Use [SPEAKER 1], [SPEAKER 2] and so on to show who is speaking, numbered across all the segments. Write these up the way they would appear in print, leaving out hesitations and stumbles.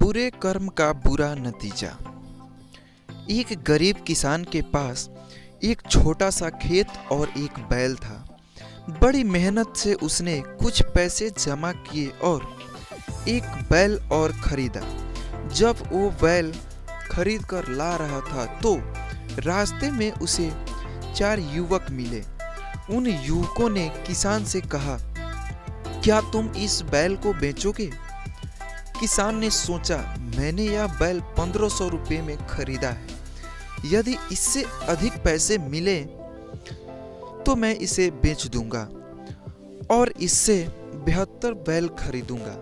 [SPEAKER 1] बुरे कर्म का बुरा नतीजा। एक गरीब किसान के पास एक छोटा सा खेत और एक बैल था। बड़ी मेहनत से उसने कुछ पैसे जमा किए और एक बैल और खरीदा। जब वो बैल खरीद कर ला रहा था तो रास्ते में उसे 4 युवक मिले। उन युवकों ने किसान से कहा, क्या तुम इस बैल को बेचोगे? किसान ने सोचा, मैंने यह बैल 1500 रुपये में खरीदा है। यदि इससे अधिक पैसे मिले तो मैं इसे बेच दूंगा और इससे बेहतर बैल खरीदूंगा।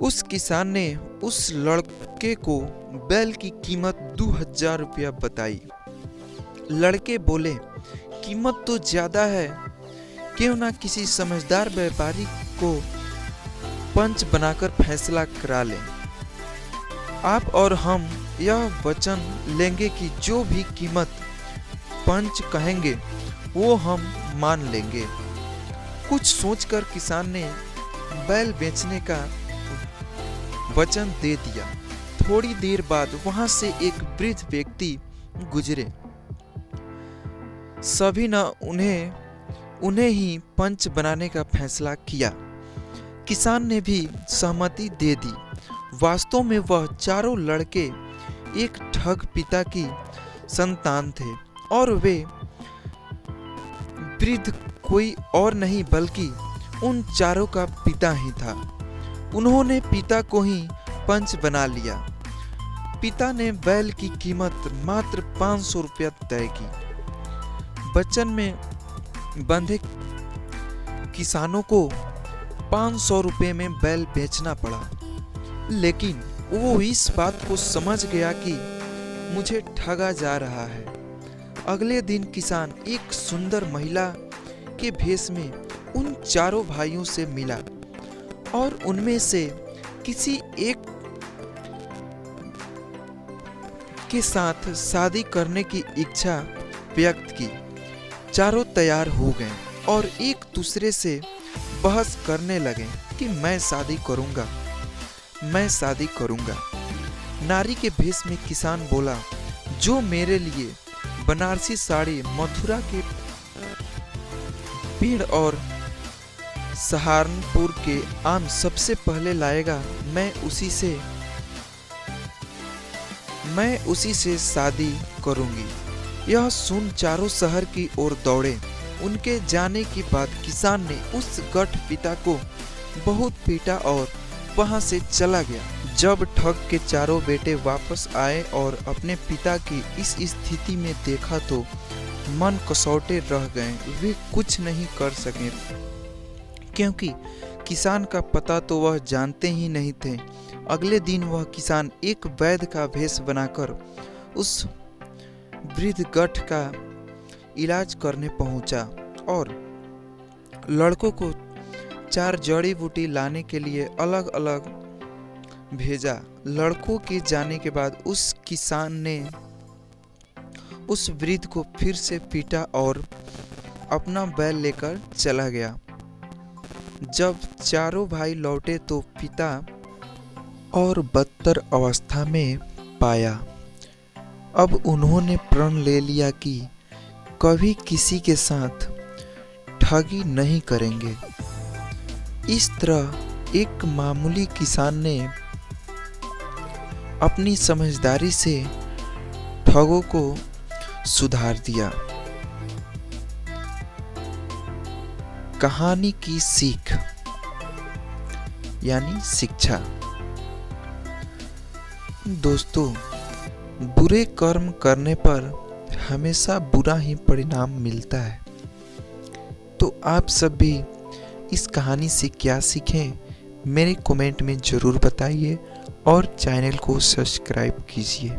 [SPEAKER 1] उस किसान ने उस लड़के को बैल की कीमत 2000 रुपया बताई। लड़के बोले, कीमत तो ज्यादा है, क्यों ना किसी समझदार व्यापारी को पंच बनाकर फैसला करा लें। आप और हम यह वचन लेंगे कि जो भी कीमत पंच कहेंगे वो हम मान लेंगे। कुछ सोचकर किसान ने बैल बेचने का वचन दे दिया। थोड़ी देर बाद वहां से एक वृद्ध व्यक्ति गुजरे। सभी ने उन्हें ही पंच बनाने का फैसला किया। किसान ने भी सहमति दे दी। वास्तव में वह चारों लड़के एक ठग पिता की संतान थे और वे वृद्ध कोई और नहीं बल्कि उन चारों का पिता ही था। उन्होंने पिता को ही पंच बना लिया। पिता ने बैल की कीमत मात्र 500 रुपया तय की। वचन में बंधे किसानों को 500 रुपये में बैल बेचना पड़ा, लेकिन वो इस बात को समझ गया कि मुझे ठगा जा रहा है। अगले दिन किसान एक सुंदर महिला के भेष में उन चारों भाइयों से मिला और उनमें से किसी एक के साथ शादी करने की इच्छा व्यक्त की। चारों तैयार हो गए और एक दूसरे से बहस करने लगे कि मैं शादी करूंगा, मैं शादी करूंगा। नारी के भेष में किसान बोला, जो मेरे लिए बनारसी साड़ी, मथुरा के पेड़ और सहारनपुर के आम सबसे पहले लाएगा, मैं उसी से शादी करूंगी। यह सुन चारों शहर की ओर दौड़े। उनके जाने के बाद किसान ने उस गठ पिता को बहुत पीटा और वहां से चला गया। जब ठग के चारों बेटे वापस आए और अपने पिता की इस स्थिति में देखा तो मन कसौटे रह गए। वे कुछ नहीं कर सके क्योंकि किसान का पता तो वह जानते ही नहीं थे। अगले दिन वह किसान एक वैद्य का भेष बनाकर उस वृद्ध गठ का इलाज करने पहुंचा और लड़कों को 4 जड़ी बूटी लाने के लिए अलग अलग भेजा। लड़कों के जाने के बाद उस किसान ने उस वृद्ध को फिर से पीटा और अपना बैल लेकर चला गया। जब चारों भाई लौटे तो पिता और बदतर अवस्था में पाया। अब उन्होंने प्रण ले लिया कि कभी किसी के साथ ठगी नहीं करेंगे। इस तरह एक मामूली किसान ने अपनी समझदारी से ठगों को सुधार दिया। कहानी की सीख यानी शिक्षा। दोस्तों, बुरे कर्म करने पर हमेशा बुरा ही परिणाम मिलता है। तो आप सब भी इस कहानी से क्या सीखें, मेरे कमेंट में ज़रूर बताइए और चैनल को सब्सक्राइब कीजिए।